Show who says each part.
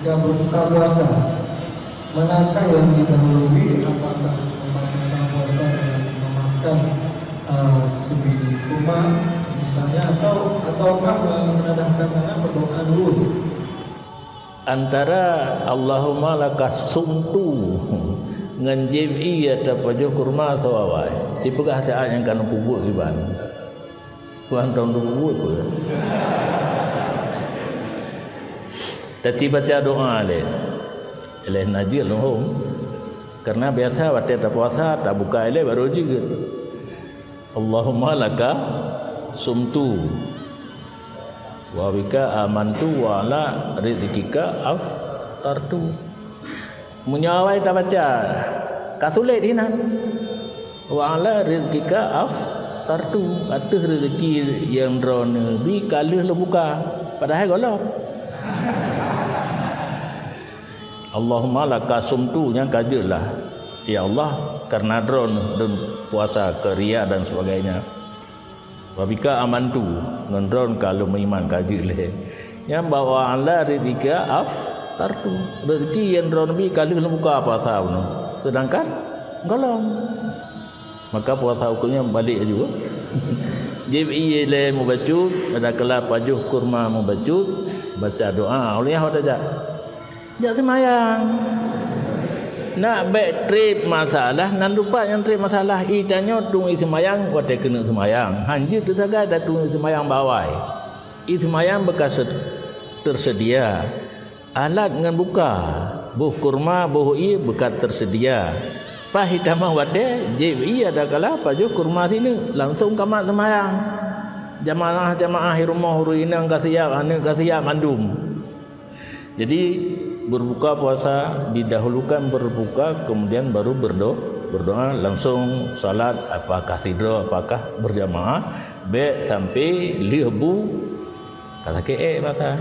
Speaker 1: ketika berbuka puasa, manakah yang didahului? Apakah membatalkan puasa dengan memakan sebiji kurma misalnya, ataukah menadahkan tangan berdoa dulu?
Speaker 2: Antara Allahumma laka sumtu ngan jim'i atau pajuh kurma atau awai tipegah saat yang kan kubur iban Tuhan tahun kubur tu tadi baca doa oleh najil lahum karena biasa waktu tak puasa tak buka oleh baru juga Allahumma laka sumtu wa bika amantu wa ala rizqika aftartu menyawai tak baca kasulit dinan wa ala rizqika aftartu atas rezeki yang drone bi kaluh lu buka padahal golok Allahumma laka sumtu yang kajelah ya Allah karena drone dan puasa keria dan sebagainya wabika amantu ngendron kalau beriman kaji leh yang bawa ala rizqika aftartu rezeki yang drone bi kalau buka apa tahu no sedangkan golong maka puasa hukumnya balik juga jibi le mubacut ada kala pajuh kurma mubacut baca doa oleh apa saja jak semayang nak baik trip masalah nan rupa yang trip masalah idanyo tung semayang wate kena semayang hanjir tu saga dah tung semayang bawai semayang bekas tersedia alat dengan buka buh kurma buh bekas tersedia pahitama wate ji ada kala paju kurma sini langsung kamat semayang jamaah rumah ruinang kasiya mandum jadi berbuka puasa didahulukan berbuka kemudian baru berdoa langsung salat apakah tidur apakah berjamaah sampai lihabu kata ke mata